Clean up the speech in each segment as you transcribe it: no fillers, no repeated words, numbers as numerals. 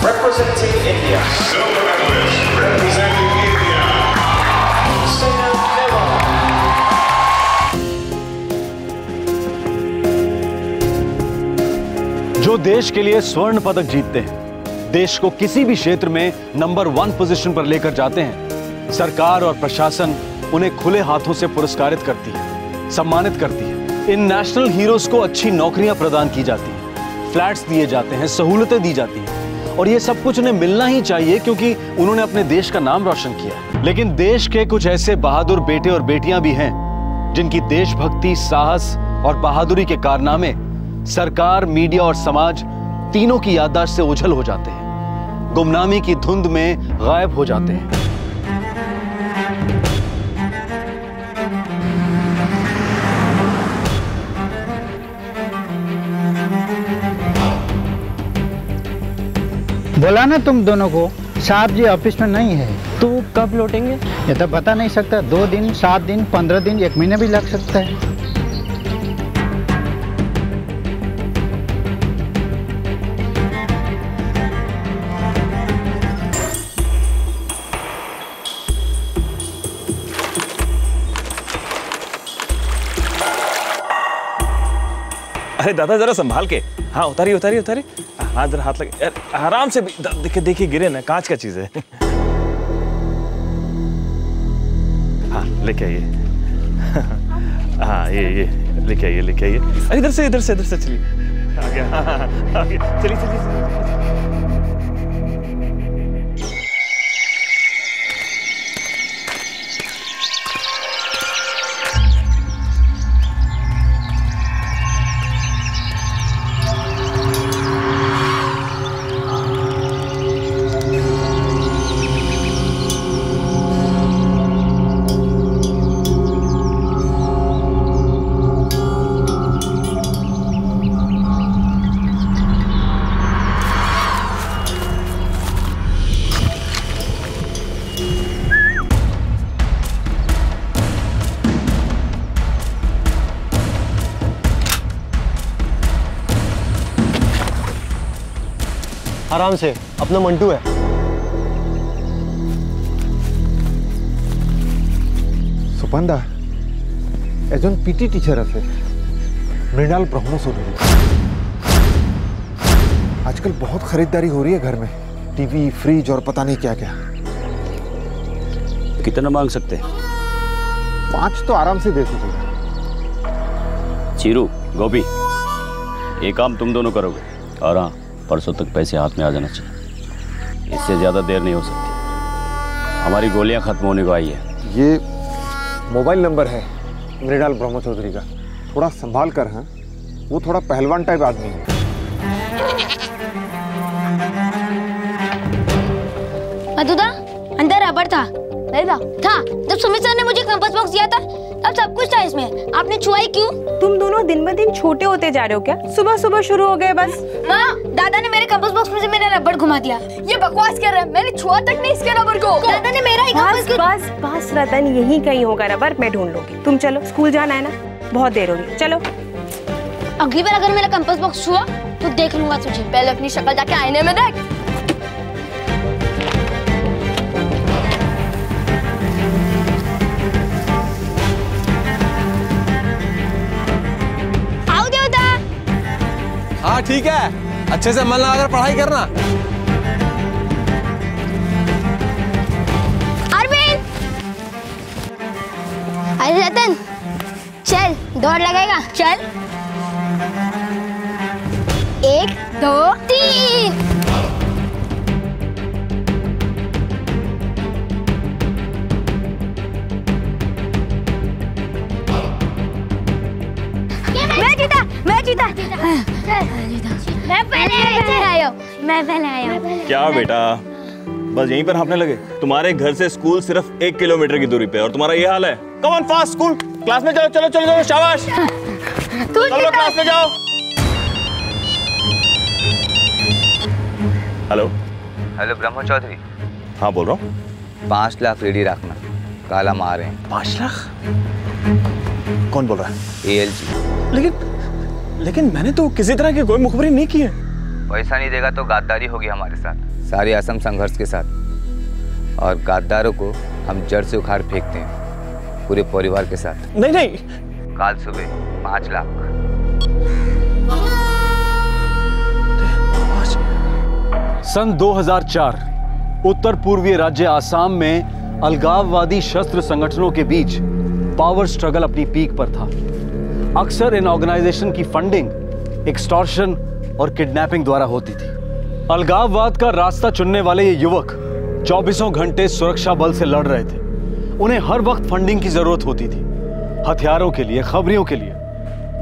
Representing India. Silver medalist representing India. Saina Nehwal. जो देश के लिए स्वर्ण पदक जीतते हैं, देश को किसी भी क्षेत्र में नंबर 1 पोजीशन पर लेकर जाते हैं, सरकार और प्रशासन उन्हें खुले हाथों से पुरस्कारित करती है, सम्मानित करती है। इन नेशनल हीरोज को अच्छी नौकरियां प्रदान की जाती हैं, फ्लैट्स दिए जाते हैं, सहूलतें दी जाती हैं और ये सब कुछ उन्हें मिलना ही चाहिए क्योंकि उन्होंने अपने देश का नाम रोशन किया है। लेकिन देश के कुछ ऐसे बहादुर बेटे और बेटियां भी हैं जिनकी देशभक्ति, साहस और बहादुरी के कारनामे सरकार, मीडिया और समाज तीनों की याददाश्त से ओझल हो जाते हैं, गुमनामी की धुंध में गायब हो जाते हैं। बोला ना तुम दोनों को, साहब जी ऑफिस में नहीं है। तो कब लौटेंगे? ये तो बता नहीं सकता, 2 दिन, 7 दिन, 15 दिन, 1 महीना भी लग सकता है। अरे दादा जरा संभाल के। हाँ उतारिए उतारिए उतारिए। हाँ जरा हाथ लगे यार, आराम से। देखिए देखिए गिरे ना, कांच का चीज है। हाँ लेके आइए। हाँ ये लेके आइए लेके आइए। अरे इधर से चलिए। आ गया। आ गया। चलिए। आराम से, अपना मंटू है। सुपंदा एजन पीटी टीचर আছে मृणाल ब्रह्मचौधरी। आजकल बहुत खरीदारी हो रही है घर में, टीवी, फ्रिज और पता नहीं क्या क्या। कितना मांग सकते हैं? 5 तो आराम से दे सकूंगा। चीरू, गोभी, ये काम तुम दोनों करोगे और हाँ, परसों तक पैसे हाथ में आ जाना चाहिए। इससे ज्यादा देर नहीं हो सकती, हमारी गोलियां खत्म होने को आई है। ये मोबाइल नंबर है मृणाल ब्रह्मचौधरी का, थोड़ा संभाल कर। हाँ, वो थोड़ा पहलवान टाइप आदमी है। मधुदा, अंदर रबड़ था। था जब सुमित सर ने मुझे कंपास बॉक्स दिया था तब सब कुछ था इसमें। आपने छुआई क्यों? तुम दोनों दिन ब दिन छोटे होते जा रहे हो क्या? सुबह सुबह शुरू हो गए बस। माँ, दादा ने मेरे कंपास बॉक्स में से मेरा रबड़ घुमा दिया। ये बकवास कर रहा है, मैंने छुआ तक नहीं इसके रबड़ को। दादा ने मेरा ही बस रतन, यही कहीं होगा रबड़, मैं ढूंढ लूंगी। तुम चलो, स्कूल जाना है ना, बहुत देर हो गई। चलो। अगली बार अगर मेरा कंपास बॉक्स छुआ तो देख लूंगा तुझे। पहले अपनी शक्ल जाके आईने में देख। हाँ ठीक है, अच्छे से मन लगाकर पढ़ाई करना। अरविंद, अरे रतन, चल दौड़ लगाएगा। चल, 1 2 3। मैं जीता। मैं पहले आया। क्या बेटा, बस यहीं पर हाँफने लगे? तुम्हारे घर से स्कूल सिर्फ 1 किलोमीटर की दूरी पे और तुम्हारा ये हाल है। Come on fast, school class में जाओ। चलो चलो चलो, शाबाश। चलो क्लास में जाओ। Hello hello Brahmachaudhary. हाँ बोल रहा हूँ। 5 लाख रेडी रखना, काला मार रहे हैं। 5 लाख? कौन बोल रहा है? ALG। लेकिन मैंने तो किसी तरह की कोई मुखबरी नहीं की है। पैसा नहीं देगा तो गद्दारी होगी हमारे साथ। सारे असम संघर्ष के साथ, और गद्दारों को हम जड़ से उखाड़ फेंकते हैं पूरे परिवार के साथ। नहीं नहीं, कल सुबह 5 लाख। सन 2004 उत्तर पूर्वीय राज्य आसाम में अलगाववादी शस्त्र संगठनों के बीच पावर स्ट्रगल अपनी पीक पर था। अक्सर इन ऑर्गेनाइजेशन की फंडिंग एक्सटॉर्शन और किडनैपिंग द्वारा होती थी। अलगाववाद का रास्ता चुनने वाले ये युवक 24 घंटे सुरक्षा बल से लड़ रहे थे। उन्हें हर वक्त फंडिंग की जरूरत होती थी, हथियारों के लिए, खबरियों के लिए,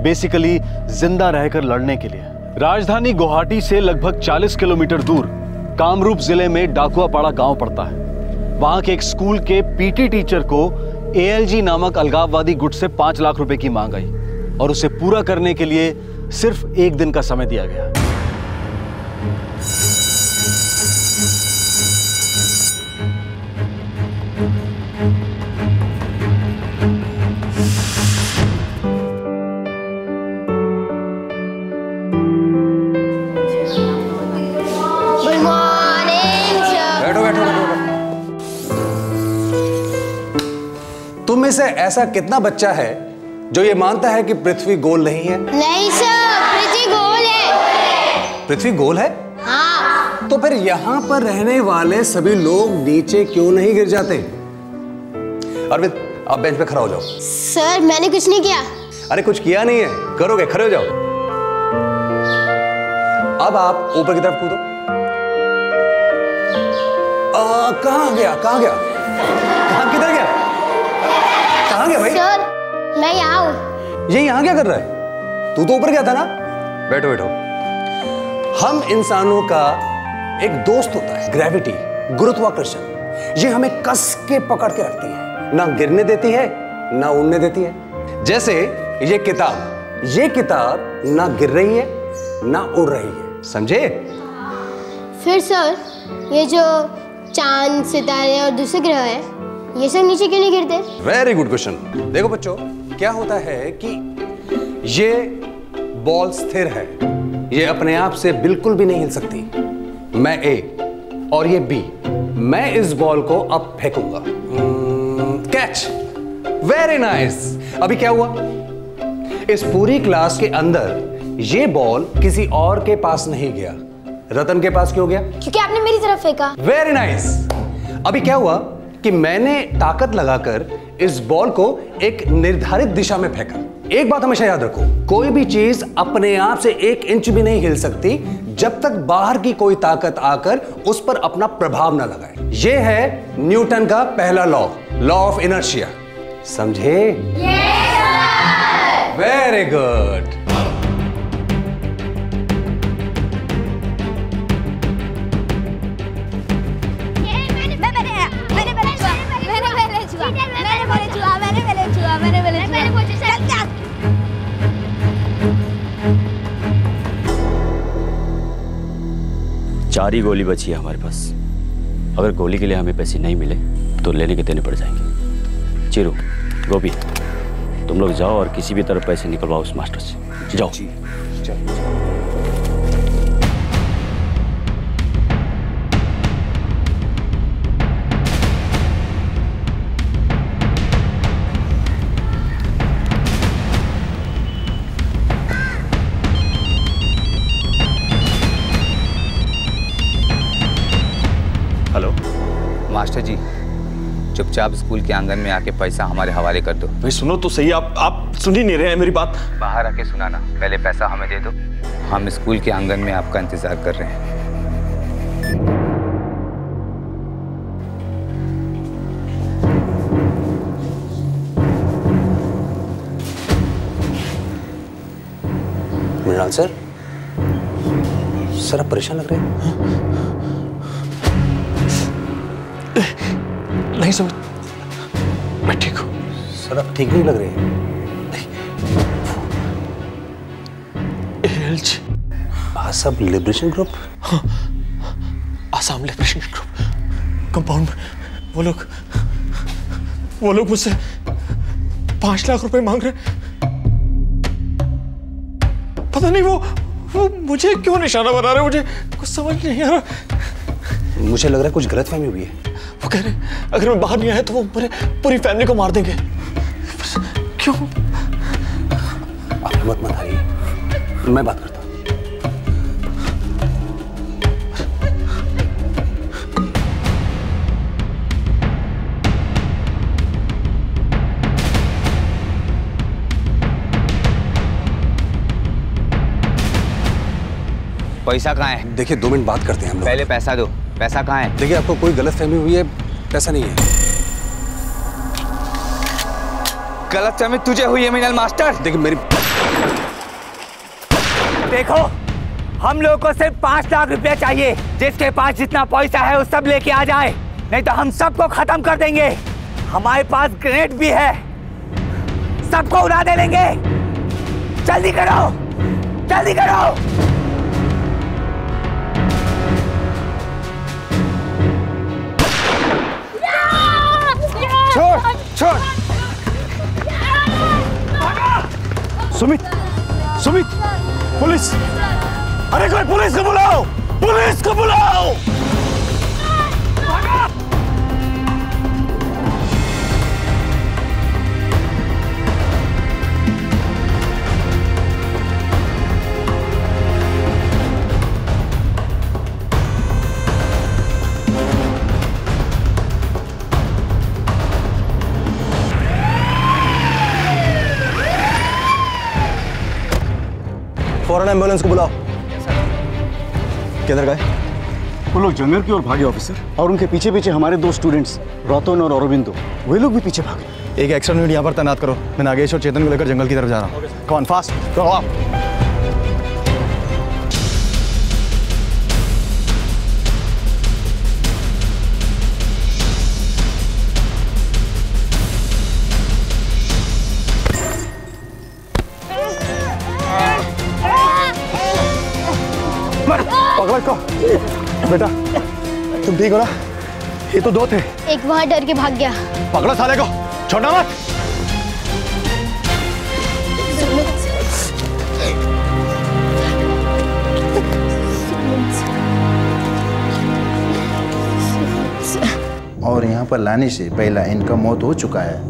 बेसिकली जिंदा रहकर लड़ने के लिए। राजधानी गुवाहाटी से लगभग 40 किलोमीटर दूर कामरूप जिले में डाकुआपाड़ा गांव पड़ता है। वहां के एक स्कूल के पीटी टीचर को एएलजी नामक अलगाववादी गुट से 5 लाख रुपए की मांग आई और उसे पूरा करने के लिए सिर्फ 1 दिन का समय दिया गया। तुम में से ऐसा कितना बच्चा है जो ये मानता है कि पृथ्वी गोल नहीं है? नहीं सर, पृथ्वी गोल है। पृथ्वी गोल है? हाँ। तो फिर यहाँ पर रहने वाले सभी लोग नीचे क्यों नहीं गिर जाते? अरविंद, आप बेंच पे खड़ा हो जाओ। सर मैंने कुछ नहीं किया। अरे कुछ किया नहीं है, करोगे, खड़े हो जाओ। अब आप ऊपर की तरफ कूदो। कहाँ गया, कहाँ गया, किधर गया, कहाँ गया भाई? सर मैं यहाँ हूँ। ये यहाँ क्या कर रहा है? तू तो ऊपर गया था ना? बैठो बैठो। हम इंसानों का एक दोस्त होता है ग्रेविटी, गुरुत्वाकर्षण। ये हमें कस के पकड़ के रखती है, ना गिरने देती है ना उड़ने देती है। जैसे ये किताब ना गिर रही है ना उड़ रही है, समझे? फिर सर ये जो चांद, सितारे और दूसरे ग्रह है, ये सब नीचे क्यों नहीं गिरते? Very good question. देखो बच्चों, क्या होता है कि ये बॉल स्थिर है, ये अपने आप से बिल्कुल भी नहीं हिल सकती। मैं ए और ये बी, मैं इस बॉल को अब फेंकूंगा। Catch, very nice. अभी क्या हुआ? इस पूरी क्लास के अंदर ये बॉल किसी और के पास नहीं गया, रतन के पास क्यों गया? क्योंकि आपने मेरी तरफ फेंका। Very nice. अभी क्या हुआ कि मैंने ताकत लगाकर इस बॉल को एक निर्धारित दिशा में फेंका। एक बात हमेशा याद रखो, कोई भी चीज अपने आप से 1 इंच भी नहीं हिल सकती जब तक बाहर की कोई ताकत आकर उस पर अपना प्रभाव ना लगाए। यह है न्यूटन का पहला लॉ ऑफ इनर्शिया, समझे? Very good. चार ही गोली बची है हमारे पास। अगर गोली के लिए हमें पैसे नहीं मिले तो लेने के देने पड़ जाएंगे। चिरू, गोपी, तुम लोग जाओ और किसी भी तरह पैसे निकलवाओ उस मास्टर से। जाओ। हेलो मास्टर जी, चुपचाप स्कूल के आंगन में आके पैसा हमारे हवाले कर दो। भाई सुनो तो सही, आप सुन ही नहीं रहे हैं मेरी बात। बाहर आके सुनाना, पहले पैसा हमें दे दो। हम स्कूल के आंगन में आपका इंतजार कर रहे हैं। मृणाल सर आप परेशान लग रहे हैं। नहीं समझ, मैं ठीक हूँ। सर आप ठीक नहीं लग रहे हैं। Assam liberation group? हाँ, आसाम लिबरेशन ग्रुप कंपाउंड में वो लोग मुझसे 5 लाख रुपए मांग रहे। पता नहीं वो मुझे क्यों निशाना बना रहे, मुझे कुछ समझ नहीं आ रहा। मुझे लग रहा है कुछ गलतफहमी हुई है। वो कह रहे अगर मैं बाहर नहीं आया तो वो पूरी फैमिली को मार देंगे। क्यों? आप हिम्मत मत हारिए, मैं बात करता हूँ। पैसा कहाँ है? देखिए 2 मिनट बात करते हैं हम लोग। पहले पैसा दो। पैसा कहाँ है? देखिए आपको कोई गलतफहमी हुई है, पैसा नहीं है। गलतफहमी तुझे हुई है मिनल मास्टर। देखिए मेरी देखो, हम लोगों को सिर्फ 5 लाख रुपए चाहिए। जिसके पास जितना पैसा है वो सब लेके आ जाए, नहीं तो हम सबको खत्म कर देंगे। हमारे पास ग्रेनेड भी है, सबको उड़ा दे लेंगे। जल्दी करो, जल्दी करो। छोड़ छोड़। सुमित, सुमित, पुलिस! अरे कोई पुलिस को बुलाओ, पुलिस को बुलाओ। फौरन एम्बुलेंस को बुलाओ। किधर गए? वो लोग जंगल की ओर भागे ऑफिसर, और उनके पीछे पीछे हमारे 2 स्टूडेंट्स रतन और अरविंदो, वे लोग भी पीछे भागे। एक एक्स्ट्रा यूनिट यहाँ पर तैनात करो। मैं नागेश और चेतन को लेकर जंगल की तरफ जा रहा हूँ। कम ऑन फास्ट, करो आप। पकड़ो इसको। बेटा तुम ठीक हो ना? ये तो 2 थे। एक वहां डर के भाग गया। पकड़ो साले को, छोड़ना मत। और यहाँ पर लाने से पहला इनका मौत हो चुका है।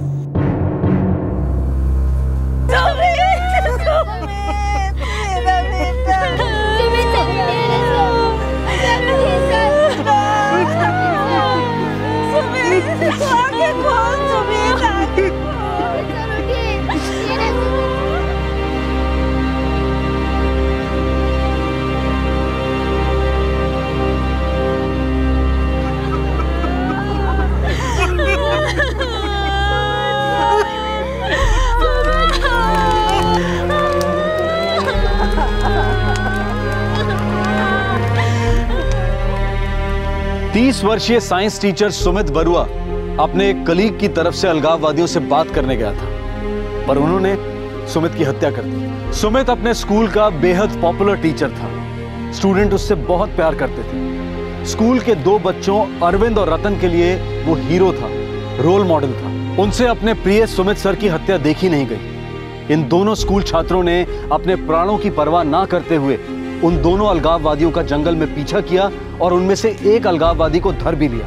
वर्षीय साइंस टीचर सुमित बरुआ अपने एक कलीग की तरफ से अलगाववादियों से बात करने गया था, पर उन्होंने सुमित की हत्या कर दी। सुमित अपने स्कूल का बेहद पॉपुलर टीचर था। स्टूडेंट उससे बहुत प्यार करते थे। स्कूल के 2 बच्चों अरविंद और रतन के लिए वो हीरो था, रोल मॉडल था। उनसे अपने प्रिय सुमित सर की हत्या देखी नहीं गई। इन दोनों स्कूल छात्रों ने अपने प्राणों की परवाह ना करते हुए उन दोनों अलगाववादियों का जंगल में पीछा किया और उनमें से एक अलगाववादी को धर भी लिया।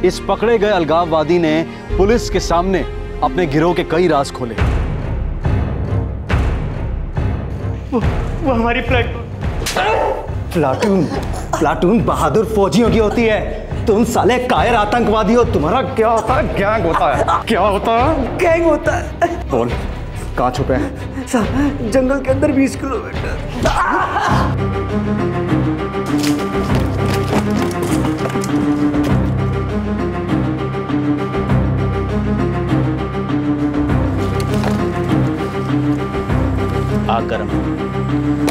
इस पकड़े गए अलगाववादी ने पुलिस के सामने अपने गिरोह के कई राज खोले। वो हमारी प्लाटून बहादुर फौजियों की होती है। तुम साले कायर आतंकवादी हो। तुम्हारा क्या होता है? गैंग होता है। क्या होता है? गैंग होता है। बोल, कहाँ छुपे हैं? जंगल के अंदर 20 किलोमीटर। आग गरम,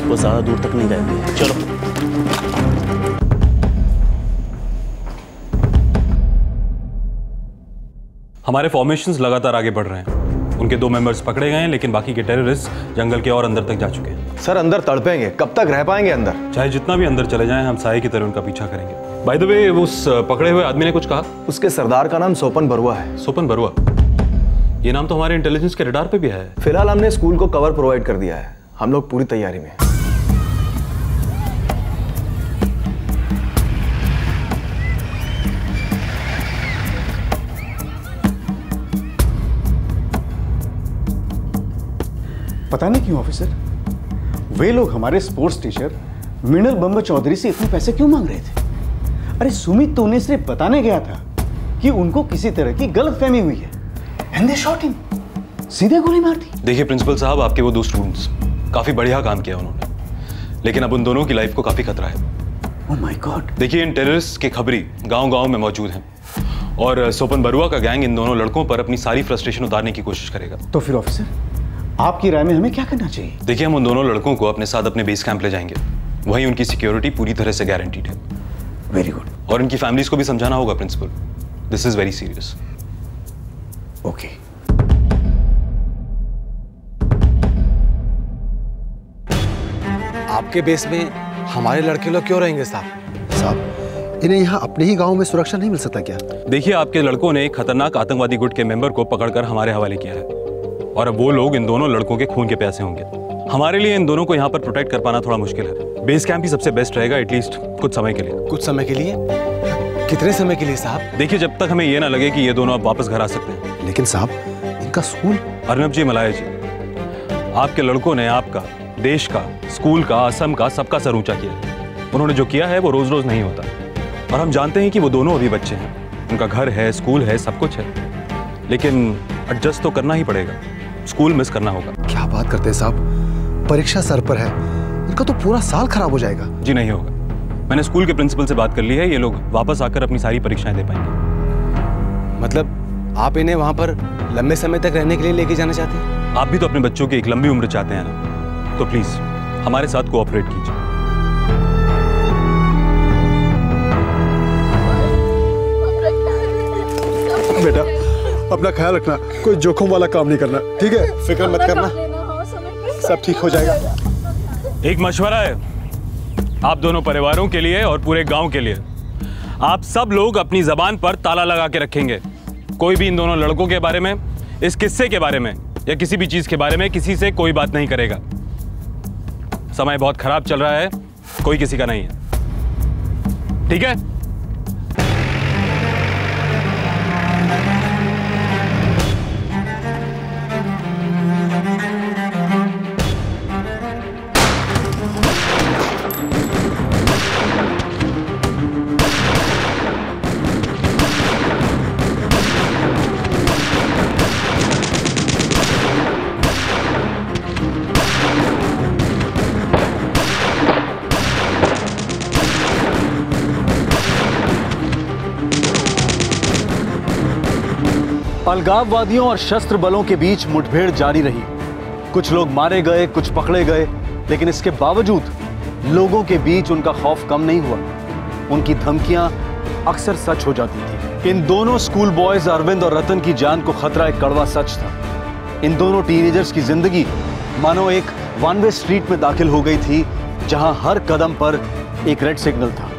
वो ज्यादा दूर तक नहीं जाएंगे। चलो। हमारे फॉर्मेशंस लगातार आगे बढ़ रहे हैं। उनके 2 मेंबर्स पकड़े गए हैं, लेकिन बाकी के टेररिस्ट जंगल के और अंदर तक जा चुके हैं। सर अंदर तड़पेंगे, कब तक रह पाएंगे अंदर? चाहे जितना भी अंदर चले जाएं, हम साए की तरह उनका पीछा करेंगे। बाय द वे, उस पकड़े हुए आदमी ने कुछ कहा? उसके सरदार का नाम सोपन बरुआ है। सोपन बरुआ, ये नाम तो हमारे इंटेलिजेंस के रडार पे भी है। फिलहाल हमने स्कूल को कवर प्रोवाइड कर दिया है। हम लोग पूरी तैयारी में हैं। पता नहीं क्यों ऑफिसर, वे लोग हमारे स्पोर्ट्स टीचर मृणाल ब्रह्म चौधरी से इतने पैसे क्यों मांग रहे थे? अरे सुमित तो उन्हें सिर्फ बताने गया था कि उनको किसी तरह की गलतफहमी हुई है, एंड दे शॉट हिम, सीधे गोली मार दी। देखिए प्रिंसिपल साहब, आपके वो 2 स्टूडेंट्स काफी बढ़िया काम किया उन्होंने, लेकिन अब उन दोनों की लाइफ को काफी खतरा है। Oh my God. देखिए, इन टेररिस्ट के खबरी गांव-गांव में मौजूद हैं और सोपन बरुआ का गैंग इन दोनों लड़कों पर अपनी सारी फ्रस्ट्रेशन उतारने की कोशिश करेगा। तो फिर ऑफिसर, आपकी राय में हमें क्या करना चाहिए? देखिए, हम उन दोनों लड़कों को अपने साथ अपने बेस कैंप ले जाएंगे, वहीं उनकी सिक्योरिटी पूरी तरह से गारंटीड है। Very good. और इनकी फैमिलीज को भी समझाना होगा principal, this is very serious. Okay. आपके बेस में हमारे लड़के लोग क्यों रहेंगे साहब? इन्हें यहाँ अपने ही गांव में सुरक्षा नहीं मिल सकता क्या? देखिए, आपके लड़कों ने एक खतरनाक आतंकवादी गुट के मेंबर को पकड़कर हमारे हवाले किया है और अब वो लोग इन दोनों लड़कों के खून के प्यासे होंगे। हमारे लिए इन दोनों को यहाँ पर प्रोटेक्ट कर पाना थोड़ा मुश्किल है। बेस कैंप ही सबसे बेस्ट रहेगा, एटलीस्ट कुछ समय के लिए। कुछ समय के लिए? कितने समय के लिए साहब? देखिए, जब तक हमें ये ना लगे कि ये दोनों अब वापस घर आ सकते हैं। लेकिन साहब, इनका स्कूल? अर्नब जी, मलाया जी, आपके लड़कों ने आपका, देश का, स्कूल का, असम का, सबका सर ऊंचा किया। उन्होंने जो किया है वो रोज रोज नहीं होता, और हम जानते हैं कि वो दोनों अभी बच्चे हैं, उनका घर है, स्कूल है, सब कुछ है, लेकिन एडजस्ट तो करना ही पड़ेगा। स्कूल मिस करना होगा। क्या बात करते हैं साहब, परीक्षा सर पर है, इनका तो पूरा साल खराब हो जाएगा। जी नहीं होगा, मैंने स्कूल के प्रिंसिपल से बात कर ली है, ये लोग वापस आकर अपनी सारी परीक्षाएं दे पाएंगे। मतलब आप इन्हें वहां पर लंबे समय तक रहने के लिए लेके जाना चाहते हैं? आप भी तो अपने बच्चों की एक लंबी उम्र चाहते हैं ना, तो प्लीज हमारे साथ कोऑपरेट कीजिए। बेटा, अपना ख्याल रखना, कोई जोखिम वाला काम नहीं करना, ठीक है? फिक्र मत करना, सब ठीक हो जाएगा। एक मशवरा है आप दोनों परिवारों के लिए और पूरे गांव के लिए, आप सब लोग अपनी जबान पर ताला लगा के रखेंगे। कोई भी इन दोनों लड़कों के बारे में, इस किस्से के बारे में या किसी भी चीज के बारे में किसी से कोई बात नहीं करेगा। समय बहुत खराब चल रहा है, कोई किसी का नहीं है, ठीक है? अलगाववादियों और शस्त्र बलों के बीच मुठभेड़ जारी रही। कुछ लोग मारे गए, कुछ पकड़े गए, लेकिन इसके बावजूद लोगों के बीच उनका खौफ कम नहीं हुआ। उनकी धमकियां अक्सर सच हो जाती थी। इन दोनों स्कूल बॉयज अरविंद और रतन की जान को खतरा एक कड़वा सच था। इन दोनों टीनेजर्स की जिंदगी मानो एक वन वे स्ट्रीट में दाखिल हो गई थी, जहां हर कदम पर एक रेड सिग्नल था।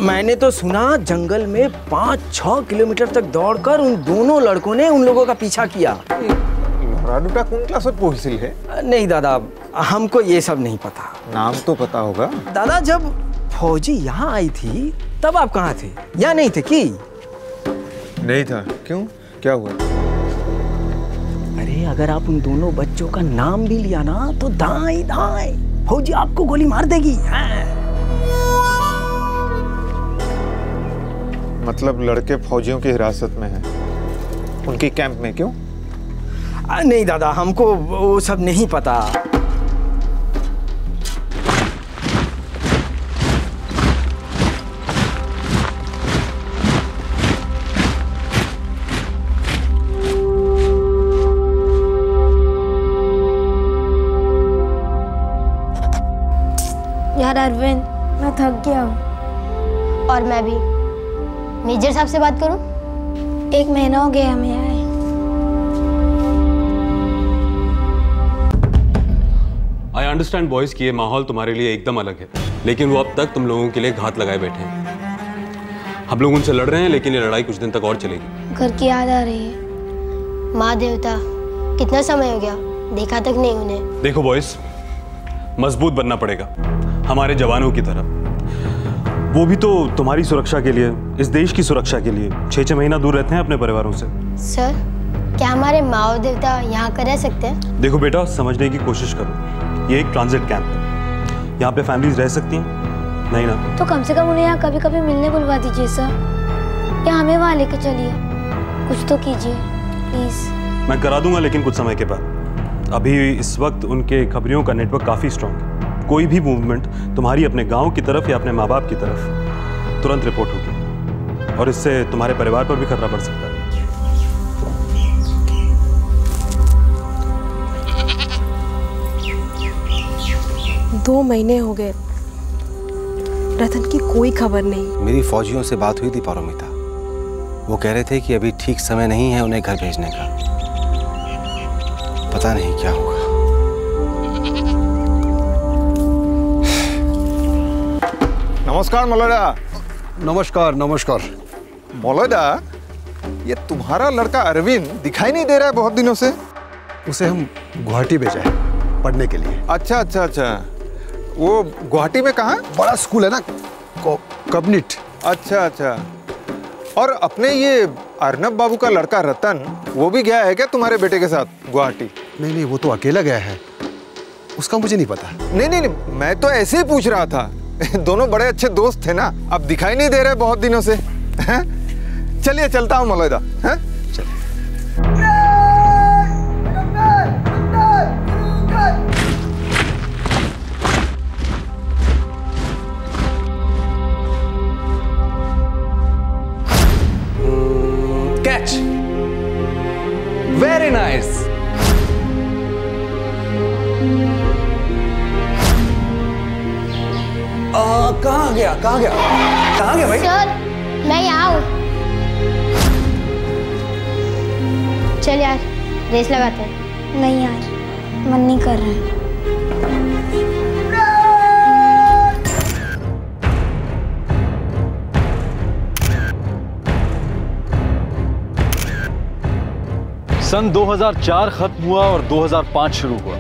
मैंने तो सुना जंगल में 5-6 किलोमीटर तक दौड़कर उन दोनों लड़कों ने उन लोगों का पीछा किया। राडूटा कौन क्लास पोहिसिल है? नहीं दादा, हमको ये सब नहीं पता। नाम तो पता होगा। दादा, जब फौजी यहाँ आई थी तब आप कहाँ थे या नहीं थे? कि नहीं था। क्यों, क्या हुआ? अरे अगर आप उन दोनों बच्चों का नाम भी लिया ना तो दाएं दाएं फौजी आपको गोली मार देगी। मतलब लड़के फौजियों की हिरासत में हैं, उनकी कैंप में? क्यों? नहीं दादा, हमको वो सब नहीं पता। यार अरविंद, मैं थक गया हूँ। और मैं भी। मेजर साहब से बात करूँ? 1 महीना हो गया हमें आए। आई अंडरस्टैंड बॉयज कि ये माहौल तुम्हारे लिए एकदम अलग है, लेकिन वो अब तक तुम लोगों के लिए घात लगाए बैठे हैं। हम लोग उनसे लड़ रहे हैं, लेकिन ये लड़ाई कुछ दिन तक और चलेगी। घर की याद आ रही है। माँ देवता, कितना समय हो गया, देखा तक नहीं उन्हें। देखो बॉयज, मजबूत बनना पड़ेगा हमारे जवानों की तरह। वो भी तो तुम्हारी सुरक्षा के लिए, इस देश की सुरक्षा के लिए 6-6 महीना दूर रहते हैं अपने परिवारों से। सर, क्या हमारे माँ और देवता यहाँ कर रह सकते हैं? देखो बेटा, समझने की कोशिश करो। ये एक ट्रांजिट कैंप है, यहाँ पे फैमिलीज रह सकती हैं? नहीं ना? तो कम से कम उन्हें यहाँ कभी कभी मिलने बुलवा दीजिए सर, या हमें वहाँ लेके चलिए। कुछ तो कीजिए प्लीज। मैं करा दूंगा, लेकिन कुछ समय के बाद। अभी इस वक्त उनके खबरियों का नेटवर्क काफी स्ट्रांग है। कोई भी मूवमेंट तुम्हारी अपने गांव की तरफ या अपने माँ बाप की तरफ तुरंत रिपोर्ट होगी, और इससे तुम्हारे परिवार पर भी खतरा बढ़ सकता है। 2 महीने हो गए, रतन की कोई खबर नहीं। मेरी फौजियों से बात हुई थी पारोमिता, वो कह रहे थे कि अभी ठीक समय नहीं है उन्हें घर भेजने का। पता नहीं क्या होगा। नमस्कार मलयदा। नमस्कार नमस्कार। मलयदा, ये तुम्हारा लड़का अरविंद दिखाई नहीं दे रहा है बहुत दिनों से। उसे हम गुवाहाटी भेजा है पढ़ने के लिए। अच्छा अच्छा अच्छा, वो गुवाहाटी में कहाँ? बड़ा स्कूल है ना, कब्निट। अच्छा अच्छा। और अपने ये अर्नब बाबू का लड़का रतन, वो भी गया है क्या तुम्हारे बेटे के साथ गुवाहाटी? नहीं नहीं, वो तो अकेला गया है, उसका मुझे नहीं पता। नहीं नहीं नहीं, मैं तो ऐसे ही पूछ रहा था। दोनों बड़े अच्छे दोस्त थे ना, अब दिखाई नहीं दे रहे बहुत दिनों से। चलिए चलता हूँ मलयदा। Catch, very nice. कहाँ गया भाई? सर, मैं यहाँ हूँ। चल यार, रेस लगाते हैं। नहीं यार, मन नहीं कर रहा है। सन 2004 खत्म हुआ और 2005 शुरू हुआ।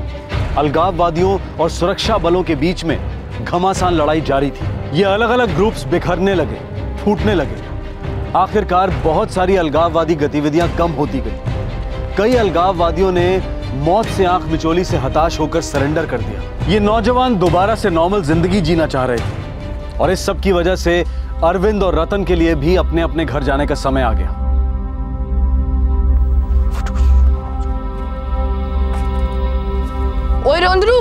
अलगाववादियों और सुरक्षा बलों के बीच में घमासान लड़ाई जारी थी। ये अलग अलग ग्रुप्स बिखरने लगे, फूटने लगे। आखिरकार बहुत सारी अलगाववादी गतिविधियां कम होती गई। कई अलगाववादियों ने मौत से आंख मिचोली से हताश होकर सरेंडर कर दिया। ये नौजवान दोबारा से नॉर्मल जिंदगी जीना चाह रहे थे, और इस सब की वजह से अरविंद और रतन के लिए भी अपने अपने घर जाने का समय आ गया। ओए रोंदरू,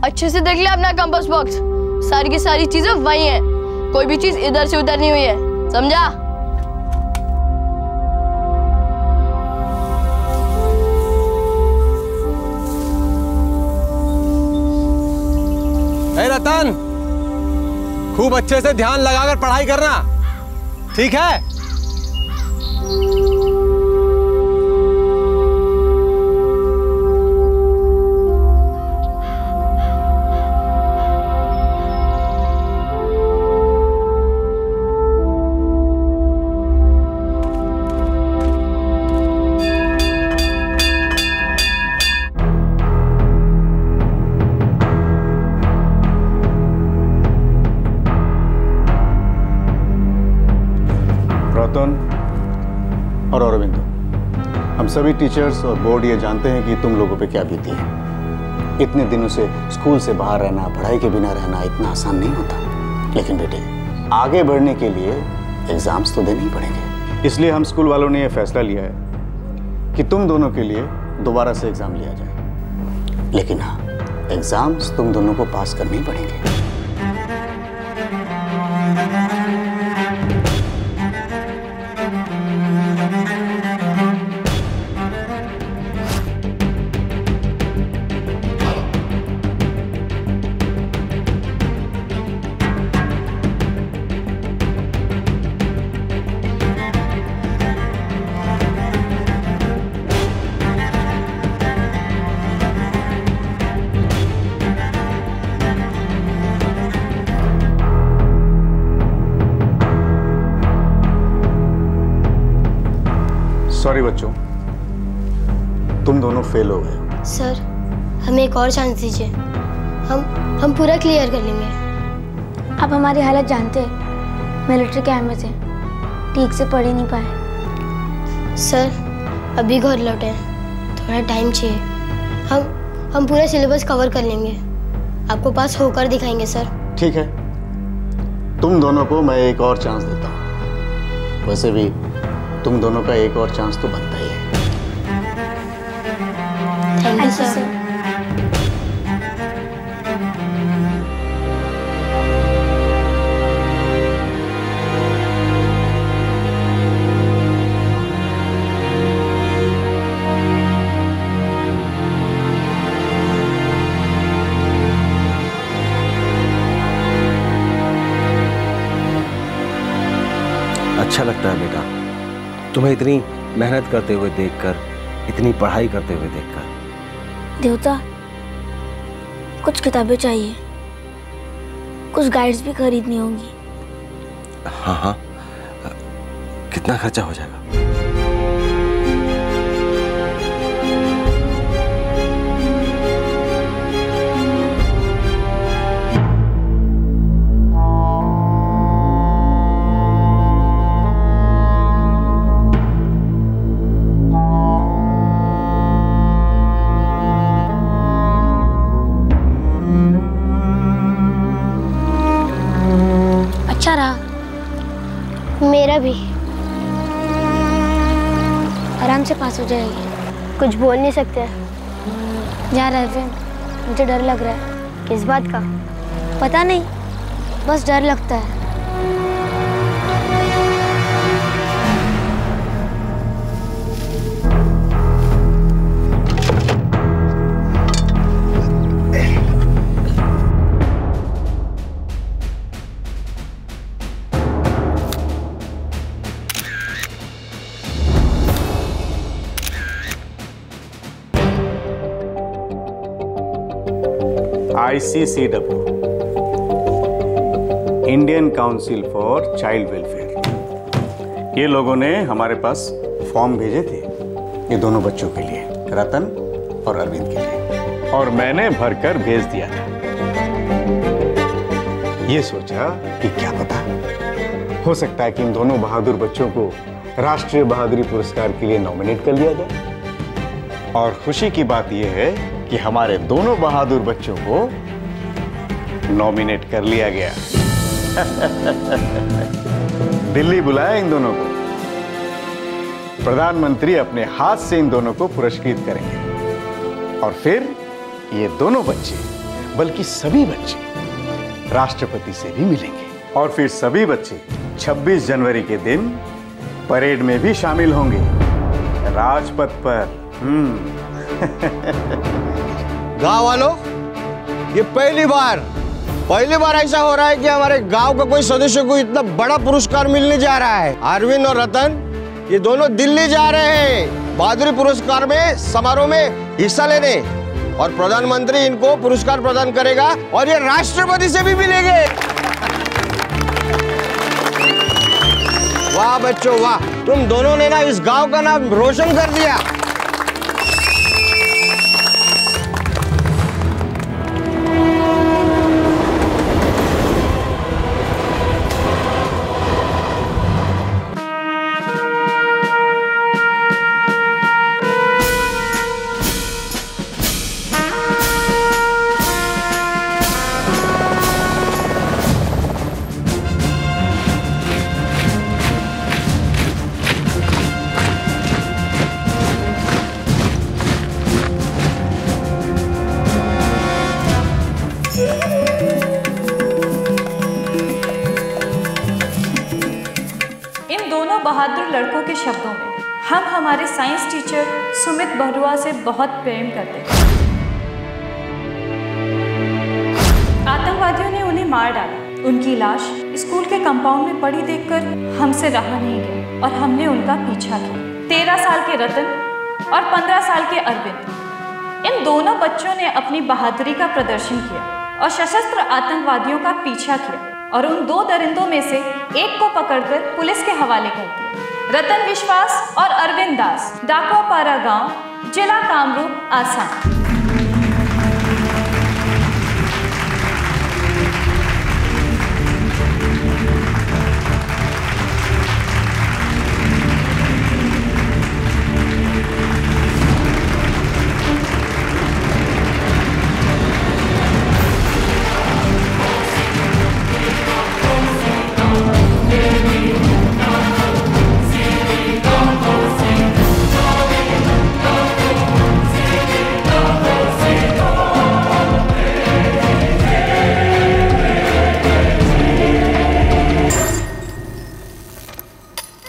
अच्छे से देख ले अपना कंपास बॉक्स। सारी की सारी चीजें वही हैं, कोई भी चीज इधर से उधर नहीं हुई है, समझा? ए रतन, खूब अच्छे से ध्यान लगाकर पढ़ाई करना, ठीक है? और अरविंदो, हम सभी टीचर्स और बोर्ड ये जानते हैं कि तुम लोगों पे क्या बीती है। इतने दिनों से स्कूल से बाहर रहना, पढ़ाई के बिना रहना इतना आसान नहीं होता। लेकिन बेटे, आगे बढ़ने के लिए एग्जाम्स तो देने ही पड़ेंगे। इसलिए हम स्कूल वालों ने यह फैसला लिया है कि तुम दोनों के लिए दोबारा से एग्जाम लिया जाए। लेकिन हाँ, एग्जाम्स तुम दोनों को पास करने ही पड़ेंगे। सॉरी बच्चों, तुम दोनों फेल हो गए। सर हमें एक और चांस दीजिए, हम पूरा क्लियर कर लेंगे। आप हमारी हालत जानते हैं, मिलिट्री कैंप में थे, ठीक से पढ़ ही नहीं पाए। सर अभी घर लौटे, थोड़ा टाइम चाहिए। हम पूरा सिलेबस कवर कर लेंगे, आपको पास होकर दिखाएंगे सर। ठीक है, तुम दोनों को मैं एक और चांस देता हूँ। वैसे भी तुम दोनों का एक और चांस तो बनता ही है। Thank you sir. अच्छा लगता है बेटा तुम्हें इतनी मेहनत करते हुए देखकर, इतनी पढ़ाई करते हुए देखकर। देवता, कुछ किताबें चाहिए, कुछ गाइड्स भी खरीदनी होंगी। हाँ हाँ, कितना खर्चा हो जाएगा? अच्छा रहा। मेरा भी। आराम से पास हो जाएगी। कुछ बोल नहीं सकते। जा रहे हैं, मुझे डर लग रहा है। किस बात का? पता नहीं, बस डर लगता है। ICCW, Indian council for child welfare, ये लोगों ने हमारे पास फॉर्म भेजे थे ये दोनों बच्चों के लिए, रतन और अरविंद के लिए, और मैंने भरकर भेज दिया था। ये सोचा कि क्या पता, हो सकता है कि इन दोनों बहादुर बच्चों को राष्ट्रीय बहादुरी पुरस्कार के लिए नॉमिनेट कर लिया जाए। और खुशी की बात यह है कि हमारे दोनों बहादुर बच्चों को नॉमिनेट कर लिया गया। दिल्ली बुलाया इन दोनों को। प्रधानमंत्री अपने हाथ से इन दोनों को पुरस्कृत करेंगे और फिर ये दोनों बच्चे, बल्कि सभी बच्चे राष्ट्रपति से भी मिलेंगे। और फिर सभी बच्चे 26 जनवरी के दिन परेड में भी शामिल होंगे, राजपथ पर। गांव वालों, ये पहली बार ऐसा हो रहा है कि हमारे गांव का कोई सदस्य को इतना बड़ा पुरस्कार मिलने जा रहा है। अरविंद और रतन ये दोनों दिल्ली जा रहे हैं बहादुरी पुरस्कार में समारोह में हिस्सा लेने, और प्रधानमंत्री इनको पुरस्कार प्रदान करेगा और ये राष्ट्रपति से भी मिलेंगे। वाह बच्चों वाह, तुम दोनों ने ना इस गांव का नाम रोशन कर दिया। बहादुर लड़कों के शब्दों में हम हमारे साइंस टीचर सुमित बरुआ से बहुत प्रेम करते हैं। आतंकवादियों ने उन्हें मार डाला। उनकी लाश स्कूल के कंपाउंड में पड़ी देखकर हमसे रहा नहीं गया और हमने उनका पीछा किया। 13 साल के रतन और 15 साल के अरविंद, इन दोनों बच्चों ने अपनी बहादुरी का प्रदर्शन किया और सशस्त्र आतंकवादियों का पीछा किया और उन 2 दरिंदों में से एक को पकड़कर पुलिस के हवाले कर दिया। रतन विश्वास और अरविंद दास, डाकोपारा गांव, जिला कामरूप, आसाम।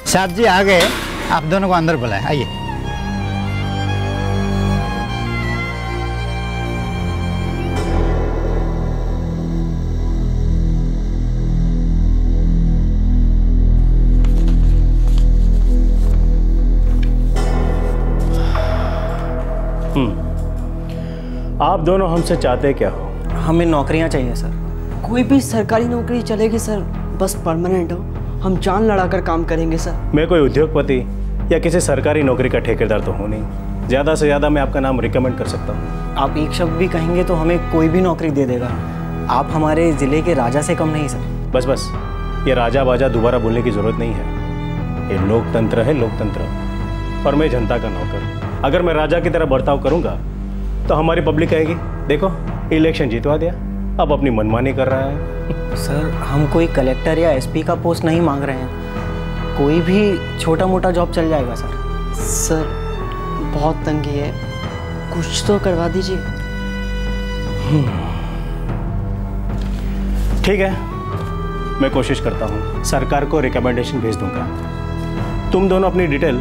साहब जी आ गए, आप दोनों को अंदर बुलाएं, आइए। आप दोनों हमसे चाहते क्या हो? हमें नौकरियां चाहिए सर। कोई भी सरकारी नौकरी चलेगी सर, बस परमानेंट हो। हम जान लड़ाकर काम करेंगे सर। मैं कोई उद्योगपति या किसी सरकारी नौकरी का ठेकेदार तो हूँ नहीं। ज़्यादा से ज़्यादा मैं आपका नाम रिकमेंड कर सकता हूँ। आप एक शब्द भी कहेंगे तो हमें कोई भी नौकरी दे देगा। आप हमारे ज़िले के राजा से कम नहीं सर। बस बस, ये राजा बाजा दोबारा बोलने की ज़रूरत नहीं है। ये लोकतंत्र है, लोकतंत्र। और मैं जनता का नौकर। अगर मैं राजा की तरह बर्ताव करूँगा तो हमारी पब्लिक कहेगी, देखो इलेक्शन जितवा दिया, अब अपनी मनमानी कर रहा है। सर, हम कोई कलेक्टर या एसपी का पोस्ट नहीं मांग रहे हैं। कोई भी छोटा मोटा जॉब चल जाएगा सर। सर बहुत तंगी है, कुछ तो करवा दीजिए। ठीक है, मैं कोशिश करता हूँ। सरकार को रिकमेंडेशन भेज दूंगा। तुम दोनों अपनी डिटेल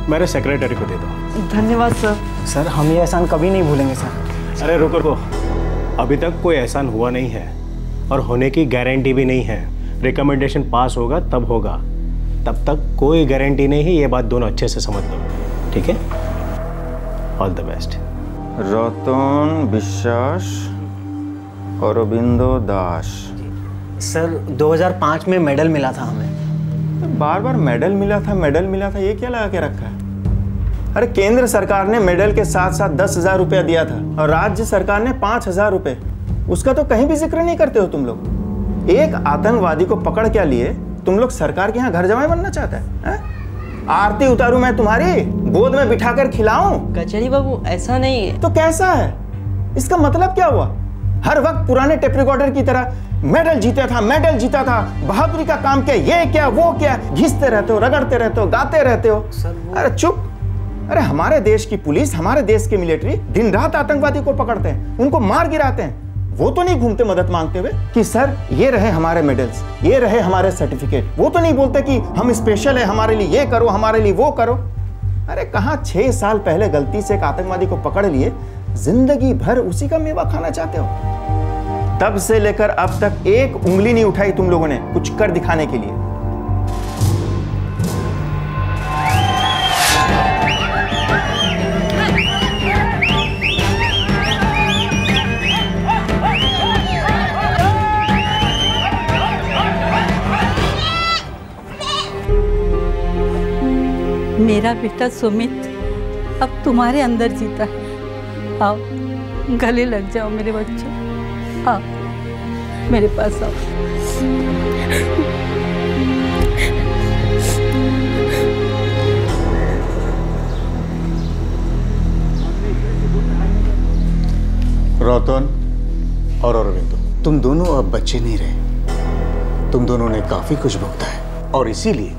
मेरे सेक्रेटरी को दे दो। धन्यवाद सर। सर, हम ये एहसान कभी नहीं भूलेंगे सर। अरे रुको रुको, अभी तक कोई एहसान हुआ नहीं है और होने की गारंटी भी नहीं है। रिकमेंडेशन पास होगा तब होगा, तब तक कोई गारंटी नहीं है। ये बात दोनों अच्छे से समझ लो, ठीक है? All the best. रतन विश्वास, अरविंदो दास। सर 2005 में मेडल मिला था हमें। बार बार मेडल मिला था, ये क्या लगा के रखा है? अरे केंद्र सरकार ने मेडल के साथ साथ 10,000 रुपया दिया था और राज्य सरकार ने 5,000 रुपए। उसका तो कहीं भी जिक्र नहीं करते हो तुम लोग। एक आतंकवादी को पकड़ क्या लिए तुम लोग सरकार के यहाँ घर जमाई बनना चाहता है? आरती उतारूं मैं तुम्हारी, गोद में बिठाकर खिलाऊं? कचहरी बाबू ऐसा नहीं है। तो कैसा है? इसका मतलब क्या हुआ? हर वक्त पुराने टेप रिकॉर्डर की तरह मेडल जीता था, बहादुरी का काम क्या, ये क्या वो क्या, घिसते रहते हो, रगड़ते रहते हो, गाते रहते हो। अरे चुप। अरे हमारे देश की पुलिस, हमारे देश की मिलिट्री दिन रात आतंकवादी को पकड़ते हैं, उनको मार गिराते हैं। वो तो नहीं घूमते मदद मांगते हुए कि सर ये रहे हमारे मेडल्स, ये रहे हमारे सर्टिफिकेट। वो तो नहीं बोलते कि हम स्पेशल है, हमारे लिए ये करो, हमारे लिए वो करो। अरे कहाँ 6 साल पहले गलती से एक आतंकवादी को पकड़ लिए, जिंदगी भर उसी का मेवा खाना चाहते हो? तब से लेकर अब तक एक उंगली नहीं उठाई तुम लोगों ने कुछ कर दिखाने के लिए। मेरा बेटा सुमित अब तुम्हारे अंदर जीता है। आओ गले लग जाओ मेरे बच्चे, आओ मेरे पास आओ। रतन और अरविंदो, तुम दोनों अब बच्चे नहीं रहे। तुम दोनों ने काफी कुछ भुगता है और इसीलिए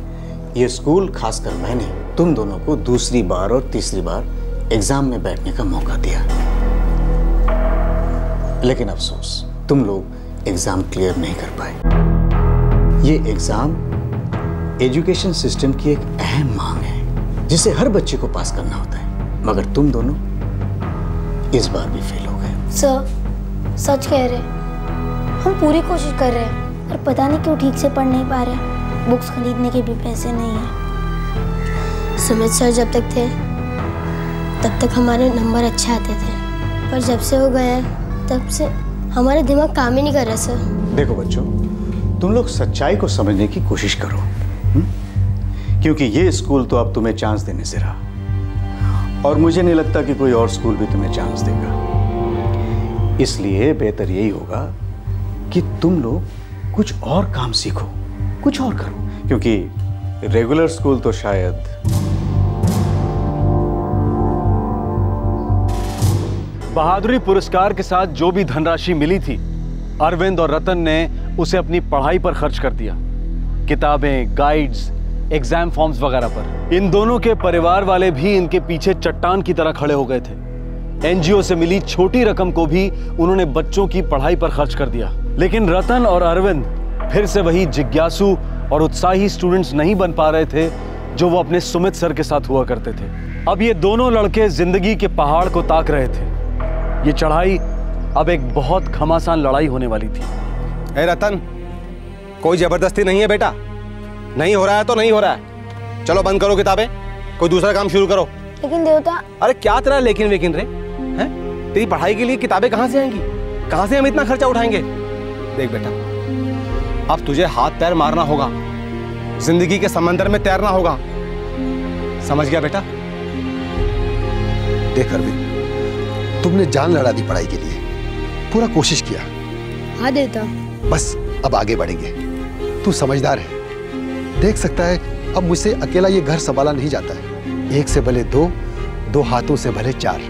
ये स्कूल, खासकर मैंने तुम दोनों को दूसरी बार और तीसरी बार एग्जाम में बैठने का मौका दिया। लेकिन अफसोस, तुम लोग एग्जाम क्लियर नहीं कर पाए। ये एग्जाम एजुकेशन सिस्टम की एक अहम मांग है जिसे हर बच्चे को पास करना होता है, मगर तुम दोनों इस बार भी फेल हो गए। सर, सच कह रहे, हम पूरी कोशिश कर रहे हैं और पता नहीं क्यों ठीक से पढ़ नहीं पा रहे। बुक्स खरीदने के भी पैसे नहीं हैं। सुमित सर जब तक थे तब तक हमारे नंबर अच्छे आते थे, पर जब से हो गया तब से हमारे दिमाग काम ही नहीं कर रहा सर। देखो बच्चों, तुम लोग सच्चाई को समझने की कोशिश करो क्योंकि ये स्कूल तो अब तुम्हें चांस देने से रहा, और मुझे नहीं लगता कि कोई और स्कूल भी तुम्हें चांस देगा। इसलिए बेहतर यही होगा कि तुम लोग कुछ और काम सीखो, कुछ और करो, क्योंकि रेगुलर स्कूल तो शायद बहादुरी पुरस्कार के साथ जो भी धनराशि मिली थी, अरविंद और रतन ने उसे अपनी पढ़ाई पर खर्च कर दिया, किताबें, गाइड्स, एग्जाम फॉर्म्स वगैरह पर। इन दोनों के परिवार वाले भी इनके पीछे चट्टान की तरह खड़े हो गए थे। एनजीओ से मिली छोटी रकम को भी उन्होंने बच्चों की पढ़ाई पर खर्च कर दिया। लेकिन रतन और अरविंद फिर से वही जिज्ञासु और उत्साही स्टूडेंट्स नहीं बन पा रहे थे जो वो अपने सुमित सर के साथ हुआ करते थे। अब ये दोनों लड़के जिंदगी के पहाड़ को ताक रहे थे। ये चढ़ाई अब एक बहुत घमासान लड़ाई होने वाली थी। ए रतन, कोई जबरदस्ती नहीं है बेटा, नहीं हो रहा है तो नहीं हो रहा है। चलो बंद करो किताबें, कोई दूसरा काम शुरू करो। लेकिन देवता। अरे क्या तेरा लेकिन वेकिन रे हैं? तेरी पढ़ाई के लिए किताबें कहां से आएंगी? कहां से हम इतना खर्चा उठाएंगे? देख बेटा, अब तुझे हाथ पैर मारना होगा, जिंदगी के समंदर में तैरना होगा, समझ गया बेटा? देख अरविंद, तुमने जान लड़ा दी पढ़ाई के लिए, पूरा कोशिश किया। हाँ देवता। बस अब आगे बढ़ेंगे। तू समझदार है, देख सकता है अब मुझसे अकेला ये घर संभाला नहीं जाता है। एक से भले दो, दो हाथों से भले चार।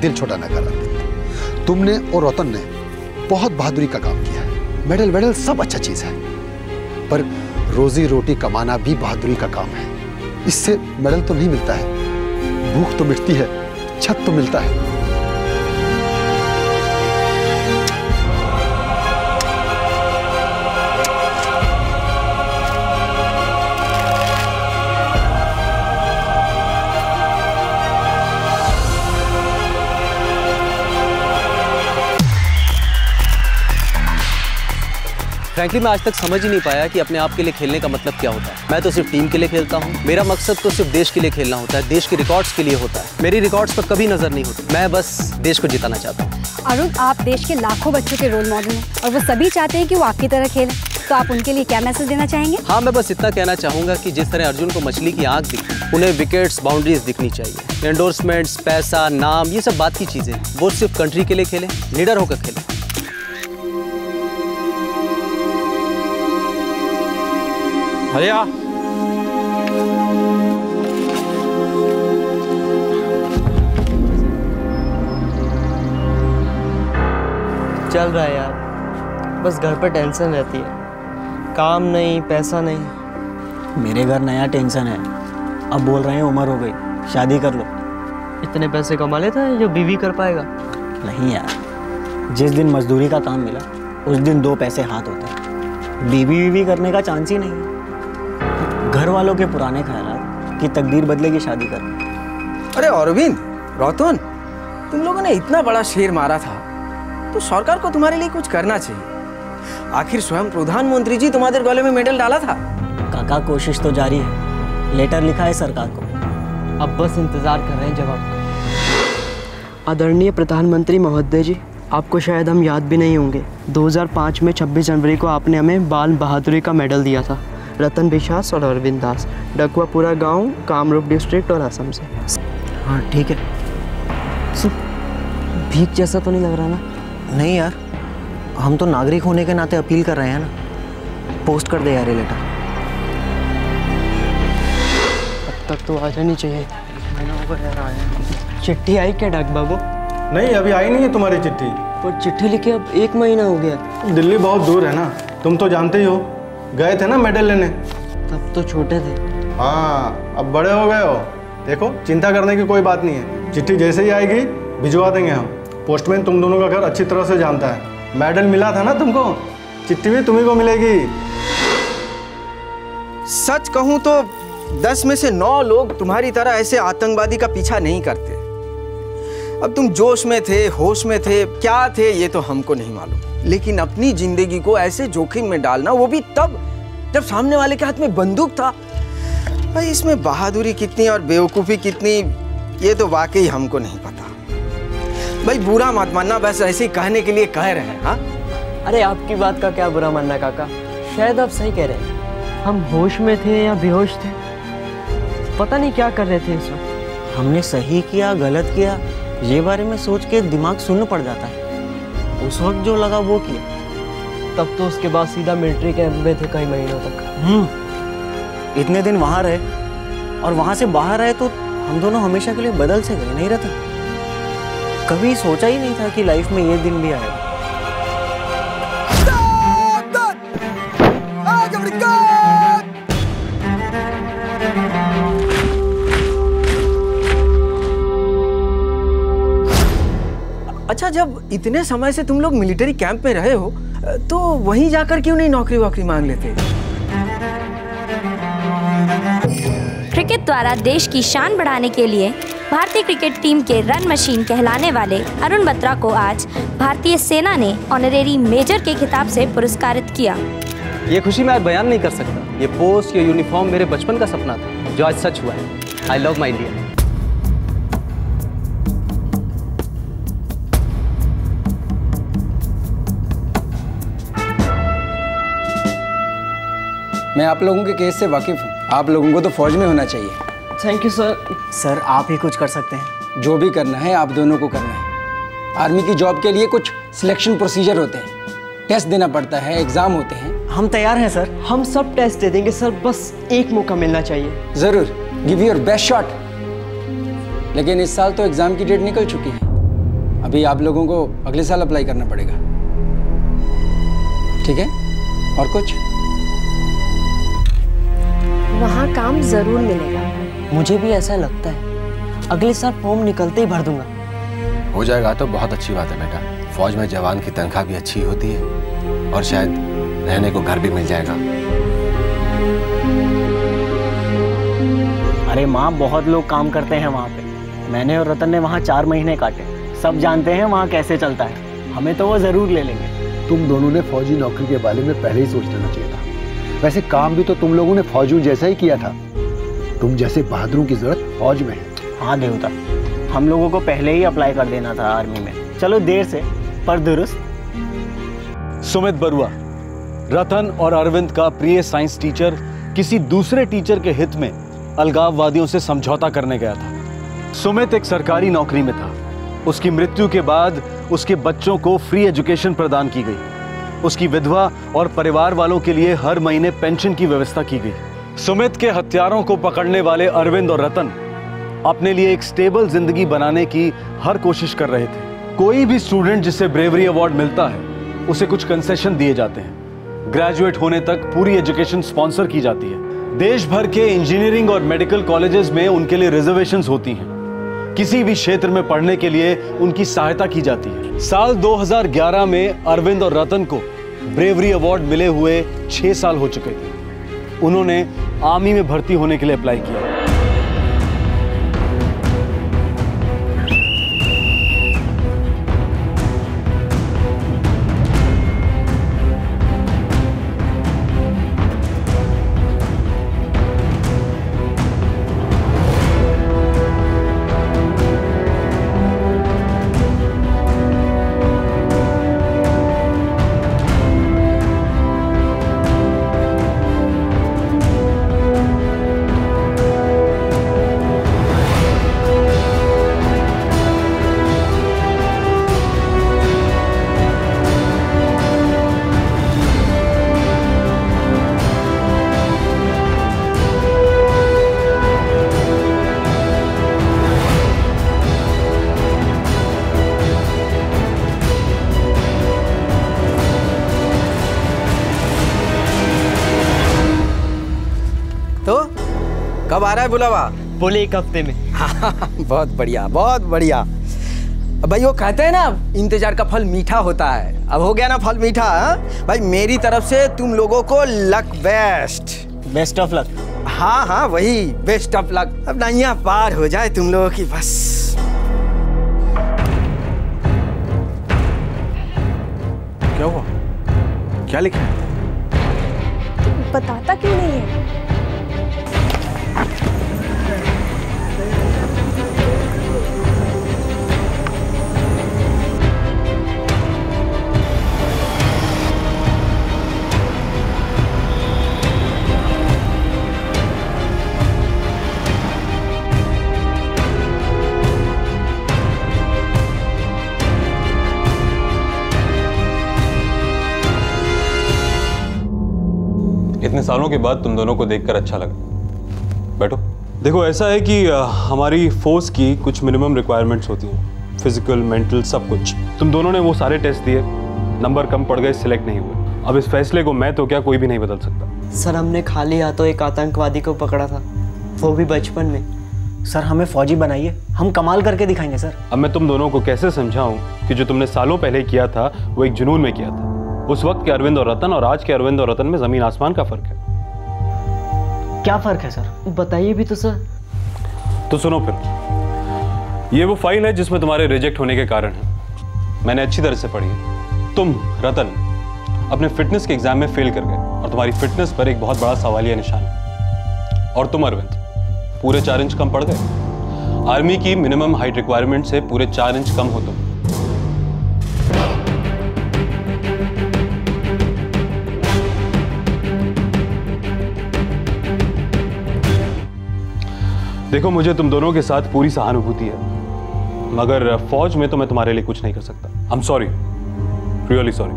दिल छोटा ना कर रहा। तुमने और रतन ने बहुत बहादुरी का काम किया है। मेडल वेडल सब अच्छा चीज है, पर रोजी रोटी कमाना भी बहादुरी का काम है। इससे मेडल तो नहीं मिलता है, भूख तो मिटती है, छत तो मिलता है। फ्रैंकली मैं आज तक समझ ही नहीं पाया कि अपने आप के लिए खेलने का मतलब क्या होता है। मैं तो सिर्फ टीम के लिए खेलता हूँ। मेरा मकसद तो सिर्फ देश के लिए खेलना होता है, देश के रिकॉर्ड्स के लिए होता है। मेरी रिकॉर्ड्स पर कभी नजर नहीं होती। मैं बस देश को जिताना चाहता हूँ। अरुण, आप देश के लाखों बच्चों के रोल मॉडल हैं और वो सभी चाहते हैं कि वो आपकी तरह खेलें। तो आप उनके लिए क्या मैसेज देना चाहेंगे? हाँ, मैं बस इतना कहना चाहूँगा कि जिस तरह अर्जुन को मछली की आँख दिखती, उन्हें विकेट्स, बाउंड्रीज दिखनी चाहिए। एंडोर्समेंट्स, पैसा, नाम, ये सब बात की चीज़ें। वो सिर्फ कंट्री के लिए खेलें, निडर होकर खेलें। अरे आ चल रहा है यार, बस घर पर टेंशन रहती है, काम नहीं, पैसा नहीं। मेरे घर नया टेंशन है। अब बोल रहे हैं उम्र हो गई, शादी कर लो। इतने पैसे कमा लेता है जो बीवी कर पाएगा? नहीं यार, जिस दिन मजदूरी का काम मिला उस दिन दो पैसे हाथ होते हैं। बीवी करने का चांस ही नहीं है। घर वालों के पुराने ख्यालात कि तकदीर बदलेगी शादी कर। अरे अरविंद, रतन, तुम लोगों ने इतना बड़ा शेर मारा था तो सरकार को तुम्हारे लिए कुछ करना चाहिए। आखिर स्वयं प्रधानमंत्री जी तुम्हारे गले में मेडल डाला था। काका, कोशिश तो जारी है, लेटर लिखा है सरकार को, अब बस इंतजार कर रहे हैं जवाब। आदरणीय प्रधानमंत्री महोदय जी, आपको शायद हम याद भी नहीं होंगे। 2005 में 26 जनवरी को आपने हमें बाल बहादुरी का मेडल दिया था। रतन विश्वास और अरविंद दास, डकवापुरा गांव, कामरूप डिस्ट्रिक्ट और असम से। हाँ ठीक है। भीख जैसा तो नहीं लग रहा ना? नहीं यार, हम तो नागरिक होने के नाते अपील कर रहे हैं ना। पोस्ट कर दे यार ये लेटर। अब तक तो आ जानी चाहिए। चिट्ठी आई क्या डाक बाबू? नहीं, अभी आई नहीं है तुम्हारी चिट्ठी। पर चिट्ठी लिखे अब 1 महीना हो गया। दिल्ली बहुत दूर है ना, तुम तो जानते ही हो। गए थे ना मेडल लेने। तब तो छोटे थे। हाँ, अब बड़े हो गए हो। देखो, चिंता करने की कोई बात नहीं है। चिट्ठी जैसे ही आएगी भिजवा देंगे हम। पोस्टमैन तुम दोनों का घर अच्छी तरह से जानता है। मेडल मिला था ना तुमको, चिट्ठी भी तुम्ही को मिलेगी। सच कहूं तो 10 में से 9 लोग तुम्हारी तरह ऐसे आतंकवादी का पीछा नहीं करते। अब तुम जोश में थे, होश में थे, क्या थे ये तो हमको नहीं मालूम, लेकिन अपनी जिंदगी को ऐसे जोखिम में डालना, वो भी तब जब सामने वाले के हाथ में बंदूक था। भाई, इसमें बहादुरी कितनी और बेवकूफ़ी कितनी, ये तो वाकई हमको नहीं पता। भाई, बुरा मत मानना, बस ऐसे ही कहने के लिए कह रहे हैं। हाँ, अरे आपकी बात का क्या बुरा मानना काका, शायद आप सही कह रहे हैं। हम होश में थे या बेहोश थे पता नहीं क्या कर रहे थे इस वक्त। हमने सही किया गलत किया ये बारे में सोच के दिमाग सुन्न पड़ जाता है। उस वक्त जो लगा वो किया। तब तो उसके बाद सीधा मिलिट्री कैंप में थे कई महीनों तक। इतने दिन वहां रहे और वहां से बाहर आए तो हम दोनों हमेशा के लिए बदल से गए। नहीं रहता, कभी सोचा ही नहीं था कि लाइफ में ये दिन भी आएगा। अच्छा, जब इतने समय से तुम लोग मिलिट्री कैंप में रहे हो तो वहीं जाकर क्यों नहीं नौकरी वोकरी मांग लेते? क्रिकेट द्वारा देश की शान बढ़ाने के लिए भारतीय क्रिकेट टीम के रन मशीन कहलाने वाले अरुण बत्रा को आज भारतीय सेना ने ऑनरेरी मेजर के खिताब से पुरस्कारित किया। ये खुशी मैं आज बयान नहीं कर सकता। ये पोस्ट, ये यूनिफॉर्म मेरे बचपन का सपना था जो आज सच हुआ है। I love my India. मैं आप लोगों के केस से वाकिफ हूँ। आप लोगों को तो फौज में होना चाहिए। Thank you sir. सर आप ही कुछ कर सकते हैं। जो भी करना है आप दोनों को करना है। आर्मी की जॉब के लिए कुछ सिलेक्शन प्रोसीजर होते हैं, टेस्ट देना पड़ता है, एग्जाम होते हैं। हम तैयार हैं सर। हम सब टेस्ट दे देंगे सर, बस एक मौका मिलना चाहिए। जरूर, गिव योर बेस्ट शॉट। लेकिन इस साल तो एग्जाम की डेट निकल चुकी है। अभी आप लोगों को अगले साल अप्लाई करना पड़ेगा, ठीक है? और कुछ? वहाँ काम जरूर मिलेगा। मुझे भी ऐसा लगता है। अगले साल फॉर्म निकलते ही भर दूंगा। हो जाएगा तो बहुत अच्छी बात है बेटा। फौज में जवान की तनख्वाह भी अच्छी होती है और शायद रहने को घर भी मिल जाएगा। अरे माँ, बहुत लोग काम करते हैं वहाँ पे। मैंने और रतन ने वहाँ 4 महीने काटे। सब जानते हैं वहाँ कैसे चलता है। हमें तो वो जरूर ले लेंगे। तुम दोनों ने फौजी नौकरी के बारे में पहले ही सोच लेना चाहिए था। वैसे काम भी तो तुम लोगों ने फौजियों जैसा ही किया था। तुम जैसे बहादुरों की जरूरत फौज में है। हाँ देवता, हम लोगों को पहले ही अप्लाई कर देना था आर्मी में। चलो देर से पर दुरुस्त। सुमित बरुआ, रतन और अरविंद का प्रिय साइंस टीचर किसी दूसरे टीचर के हित में अलगाववादियों से समझौता करने गया था। सुमित एक सरकारी नौकरी में था। उसकी मृत्यु के बाद उसके बच्चों को फ्री एजुकेशन प्रदान की गई। उसकी विधवा और परिवार वालों के लिए हर महीने पेंशन की व्यवस्था की गई। सुमित के हत्यारों को पकड़ने वाले अरविंद और रतन अपने लिए एक स्टेबल जिंदगी बनाने की हर कोशिश कर रहे थे। कोई भी स्टूडेंट जिसे ब्रेवरी अवार्ड मिलता है उसे कुछ कंसेशन दिए जाते हैं। ग्रेजुएट होने तक पूरी एजुकेशन स्पॉन्सर की जाती है। देश भर के इंजीनियरिंग और मेडिकल कॉलेजेस में उनके लिए रिजर्वेशंस होती हैं। किसी भी क्षेत्र में पढ़ने के लिए उनकी सहायता की जाती है। साल 2011 में अरविंद और रतन को ब्रेवरी अवार्ड मिले हुए 6 साल हो चुके थे। उन्होंने आर्मी में भर्ती होने के लिए अप्लाई किया। कब आ रहा है बुलावा? बोले 1 हफ्ते में। बहुत बढ़िया, बहुत बढ़िया। भाई वो कहते हैं ना, इंतजार का फल मीठा होता है। अब हो गया ना फल मीठा। भाई मेरी तरफ से तुम लोगों को luck best. Best of luck. हाँ हाँ वही, बेस्ट ऑफ लक। अब नैया पार हो जाए तुम लोगों की बस। क्या हुआ? क्या लिखा है? बताता क्यों नहीं है? इतने सालों के बाद तुम दोनों को देखकर अच्छा लगा। बैठो। देखो ऐसा है कि हमारी फोर्स की कुछ मिनिमम रिक्वायरमेंट्स होती हैं, फिजिकल, मेंटल, सब कुछ। तुम दोनों ने वो सारे टेस्ट दिए, नंबर कम पड़ गए, सिलेक्ट नहीं हुए। अब इस फैसले को मैं तो क्या कोई भी नहीं बदल सकता। सर हमने खाली हाथों एक आतंकवादी को पकड़ा था, वो भी बचपन में। सर हमें फौजी बनाइए, हम कमाल करके दिखाएंगे सर। अब मैं तुम दोनों को कैसे समझाऊं कि जो तुमने सालों पहले किया था वो एक जुनून में किया था। उस वक्त के अरविंद और रतन और आज के अरविंद और रतन में जमीन आसमान का फर्क है। क्या फर्क है सर? बताइए भी तो सर। तो सुनो फिर, ये वो फाइल है जिसमें तुम्हारे रिजेक्ट होने के कारण है। मैंने अच्छी तरह से पढ़ी है। तुम रतन अपने फिटनेस के एग्जाम में फेल कर गए और तुम्हारी फिटनेस पर एक बहुत बड़ा सवालिया निशान है। और तुम अरविंद पूरे 4 इंच कम पड़ गए। आर्मी की मिनिमम हाइट रिक्वायरमेंट से पूरे 4 इंच कम हो तुम। देखो मुझे तुम दोनों के साथ पूरी सहानुभूति है, मगर फौज में तो मैं तुम्हारे लिए कुछ नहीं कर सकता। I am sorry, really sorry.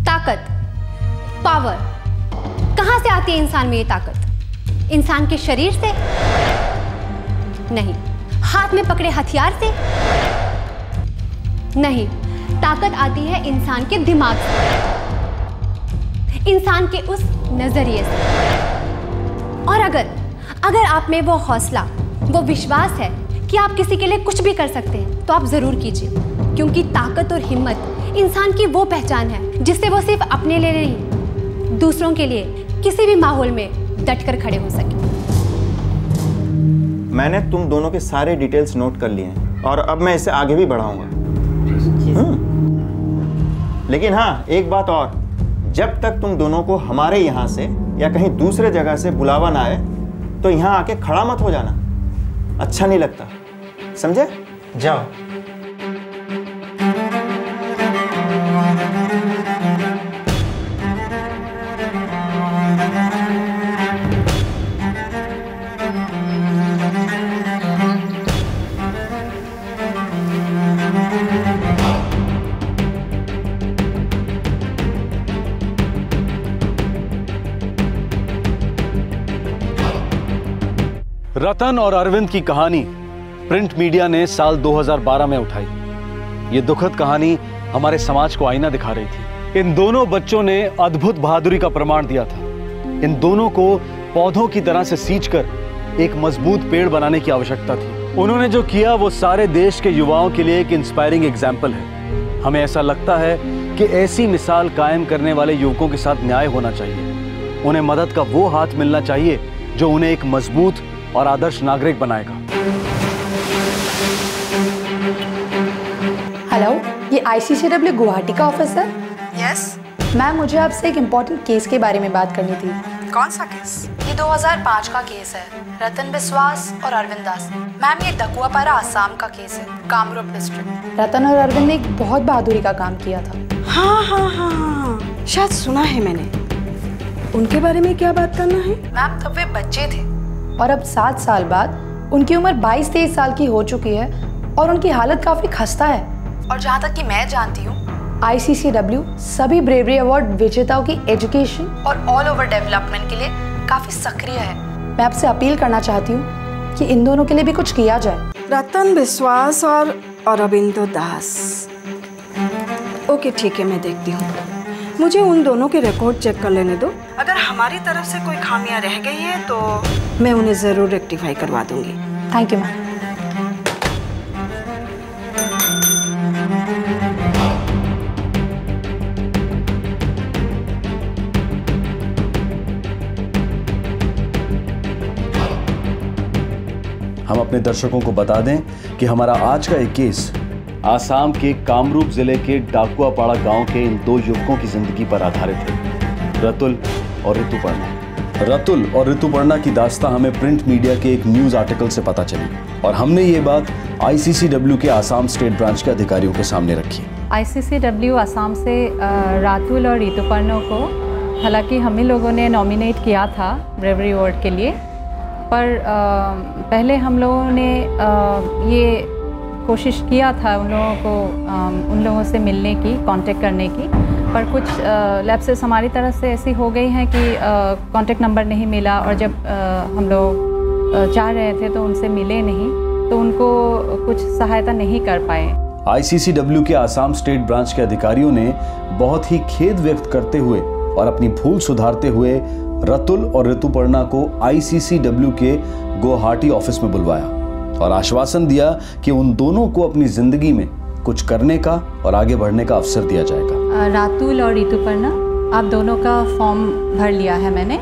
ताकत, पावर कहां से आती है इंसान में? ये ताकत इंसान के शरीर से नहीं, हाथ में पकड़े हथियार से नहीं, ताकत आती है इंसान के दिमाग से, इंसान के उस नजरिए से। और अगर आप में वो हौसला, वो विश्वास है कि आप किसी के लिए कुछ भी कर सकते हैं, तो आप जरूर कीजिए, क्योंकि ताकत और हिम्मत इंसान की वो पहचान है जिससे वो सिर्फ अपने लिए नहीं, दूसरों के लिए किसी भी माहौल में डटकर खड़े हो सके। मैंने तुम दोनों के सारे डिटेल्स नोट कर लिए हैं और अब मैं इसे आगे भी बढ़ाऊंगा। लेकिन हाँ, एक बात और, जब तक तुम दोनों को हमारे यहाँ से या कहीं दूसरे जगह से बुलावा ना आए तो यहाँ आके खड़ा मत हो जाना, अच्छा नहीं लगता, समझे? जाओ। रतन और अरविंद की कहानी प्रिंट मीडिया ने साल 2012 में उठाई। ये दुखद कहानी हमारे समाज को आईना दिखा रही थी। इन दोनों बच्चों ने अद्भुत बहादुरी का प्रमाण दिया था। इन दोनों को पौधों की तरह से सींचकर एक मजबूत पेड़ बनाने की आवश्यकता थी। उन्होंने जो किया वो सारे देश के युवाओं के लिए एक इंस्पायरिंग एग्जाम्पल है। हमें ऐसा लगता है कि ऐसी मिसाल कायम करने वाले युवकों के साथ न्याय होना चाहिए। उन्हें मदद का वो हाथ मिलना चाहिए जो उन्हें एक मजबूत और आदर्श नागरिक बनाएगा। हेलो, ये ICCW गुवाहाटी का ऑफिस है? यस मैम, मुझे आपसे एक इम्पोर्टेंट केस के बारे में बात करनी थी। कौन सा केस? ये 2005 का केस है, रतन बिस्वास और अरविंद दास। मैम, ये दकुआपारा आसाम का केस है, कामरूप डिस्ट्रिक्ट। रतन और अरविंद ने एक बहुत बहादुरी का काम किया था। हाँ, शायद सुना है मैंने। उनके बारे में क्या बात करना है? मैम, तब वे बच्चे थे और अब 7 साल बाद उनकी उम्र 22-23 साल की हो चुकी है और उनकी हालत काफी खस्ता है। और जहाँ तक कि मैं जानती हूँ, ICCW सभी ब्रेवरी अवार्ड विजेताओं की एजुकेशन और ऑल ओवर डेवलपमेंट के लिए काफी सक्रिय है। मैं आपसे अपील करना चाहती हूँ कि इन दोनों के लिए भी कुछ किया जाए। रतन बिस्वास और अरविंदो दास। ओके ठीक है, मैं देखती हूँ। मुझे उन दोनों के रिकॉर्ड चेक कर लेने दो। अगर हमारी तरफ से कोई खामियां रह गई है तो मैं उन्हें जरूर रेक्टिफाई करवा दूंगी। Thank you ma'am. हम अपने दर्शकों को बता दें कि हमारा आज का एक केस आसाम के कामरूप जिले के डाकुआपाड़ा गांव के इन 2 युवकों की जिंदगी पर आधारित है, रतुल और ऋतुपर्णा। रतुल और ऋतुपर्णा की दास्तां हमें प्रिंट मीडिया के एक न्यूज आर्टिकल से पता चली और हमने ये बात ICCW के आसाम स्टेट ब्रांच के अधिकारियों के सामने रखी। ICCW आसाम से रातुल और ऋतुपर्णा को हालांकि हम ही लोगों ने नॉमिनेट किया था ब्रेवरी अवार्ड के लिए, पर पहले हम लोगों ने ये कोशिश किया था उन लोगों से मिलने की, कांटेक्ट करने की, पर कुछ लैप्सेस हमारी तरफ से ऐसी हो गई हैं कि कॉन्टेक्ट नंबर नहीं मिला, और जब हम लोग चाह रहे थे तो उनसे मिले नहीं, तो उनको कुछ सहायता नहीं कर पाए। ICCW के आसाम स्टेट ब्रांच के अधिकारियों ने बहुत ही खेद व्यक्त करते हुए और अपनी भूल सुधारते हुए रतुल और ऋतुपर्णा को ICCW के गुवाहाटी ऑफिस में बुलवाया और आश्वासन दिया कि उन दोनों को अपनी जिंदगी में कुछ करने का और आगे बढ़ने का अवसर दिया जाएगा। रातुल और ऋतुपर्णा, आप दोनों का फॉर्म भर लिया है मैंने,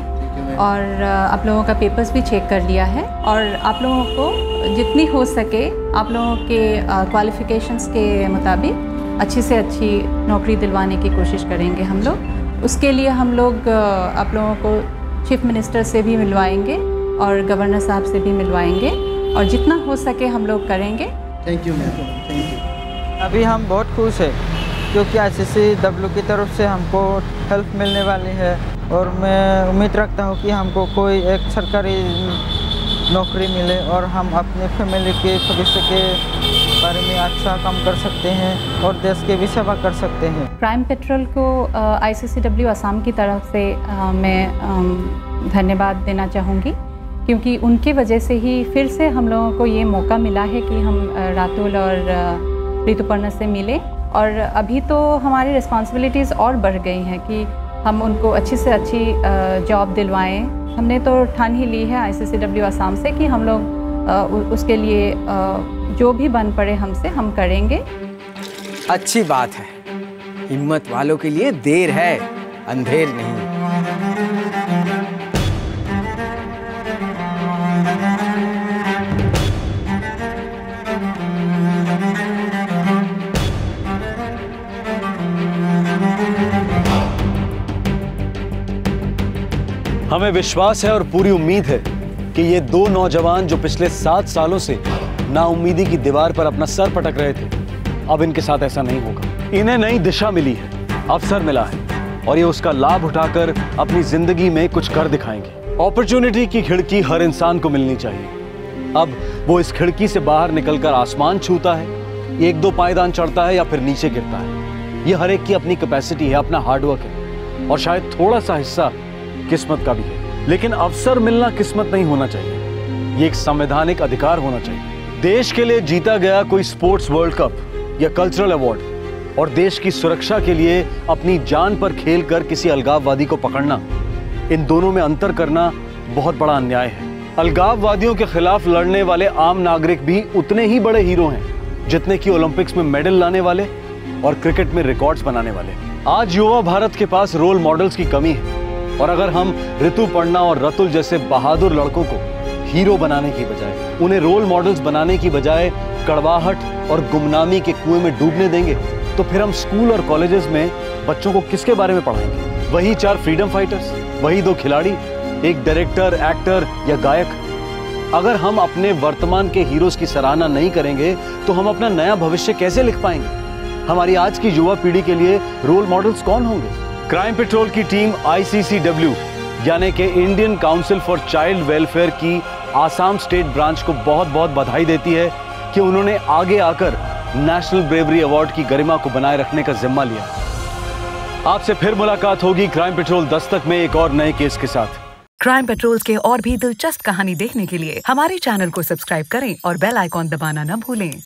और आप लोगों का पेपर्स भी चेक कर लिया है, और आप लोगों को जितनी हो सके आप लोगों के क्वालिफिकेशंस के मुताबिक अच्छी से अच्छी नौकरी दिलवाने की कोशिश करेंगे हम लोग। उसके लिए हम लोग आप लोगों को चीफ मिनिस्टर से भी मिलवाएंगे और गवर्नर साहब से भी मिलवाएंगे, और जितना हो सके हम लोग करेंगे। Thank you ma'am, thank you. अभी हम बहुत खुश हैं क्योंकि ICCW की तरफ से हमको हेल्प मिलने वाली है, और मैं उम्मीद रखता हूँ कि हमको कोई एक सरकारी नौकरी मिले और हम अपने फैमिली के भविष्य के बारे में अच्छा काम कर सकते हैं और देश की भी सेवा कर सकते हैं। क्राइम पेट्रोल को ICCW असम की तरफ से मैं धन्यवाद देना चाहूँगी, क्योंकि उनकी वजह से ही फिर से हम लोगों को ये मौका मिला है कि हम रातुल और ऋतुपर्णा से मिले, और अभी तो हमारी रिस्पॉन्सिबिलिटीज़ और बढ़ गई हैं कि हम उनको अच्छी से अच्छी जॉब दिलवाएं। हमने तो ठान ही ली है ICCW असम से कि हम लोग उसके लिए जो भी बन पड़े हमसे हम करेंगे। अच्छी बात है, हिम्मत वालों के लिए देर है, अंधेर नहीं। हमें विश्वास है और पूरी उम्मीद है कि ये दो नौजवान जो पिछले 7 सालों से नाउम्मीदी की दीवार पर अपना सर पटक रहे थे, अब इनके साथ ऐसा नहीं होगा। इन्हें नई दिशा मिली है, अवसर मिला है, और ये उसका लाभ उठाकर अपनी जिंदगी में कुछ कर दिखाएंगे। अपॉर्चुनिटी की खिड़की हर इंसान को मिलनी चाहिए। अब वो इस खिड़की से बाहर निकलकर आसमान छूता है, 1-2 पायदान चढ़ता है या फिर नीचे गिरता है, ये हर एक की अपनी कैपेसिटी है, अपना हार्डवर्क है, और शायद थोड़ा सा हिस्सा किस्मत का भी है। लेकिन अवसर मिलना किस्मत नहीं होना चाहिए, ये एक संवैधानिक अधिकार होना चाहिए। देश के लिए जीता गया कोई स्पोर्ट्स वर्ल्ड कप या कल्चरल अवार्ड और देश की सुरक्षा के लिए अपनी जान पर खेलकर किसी अलगाववादी को पकड़ना, इन दोनों में अंतर करना बहुत बड़ा अन्याय है। अलगाववादियों के खिलाफ लड़ने वाले आम नागरिक भी उतने ही बड़े हीरो हैं जितने कि ओलंपिक्स में मेडल लाने वाले और क्रिकेट में रिकॉर्ड्स बनाने वाले। आज युवा भारत के पास रोल मॉडल्स की कमी है, और अगर हम ऋतुपर्णा और रतुल जैसे बहादुर लड़कों को हीरो बनाने की बजाय, उन्हें रोल मॉडल्स बनाने की बजाय कड़वाहट और गुमनामी के कुएं में डूबने देंगे, तो फिर हम स्कूल और कॉलेजेस में बच्चों को किसके बारे में पढ़ाएंगे? वही 4 फ्रीडम फाइटर्स, वही 2 खिलाड़ी, एक डायरेक्टर, एक्टर या गायक। अगर हम अपने वर्तमान के हीरोज की सराहना नहीं करेंगे तो हम अपना नया भविष्य कैसे लिख पाएंगे? हमारी आज की युवा पीढ़ी के लिए रोल मॉडल्स कौन होंगे? क्राइम पेट्रोल की टीम ICCW यानी कि Indian council for child welfare की आसाम स्टेट ब्रांच को बहुत बहुत बधाई देती है कि उन्होंने आगे आकर नेशनल ब्रेवरी अवार्ड की गरिमा को बनाए रखने का जिम्मा लिया। आपसे फिर मुलाकात होगी क्राइम पेट्रोल दस्तक में एक और नए केस के साथ। क्राइम पेट्रोल के और भी दिलचस्प कहानी देखने के लिए हमारे चैनल को सब्सक्राइब करें और बेल आइकॉन दबाना न भूलें।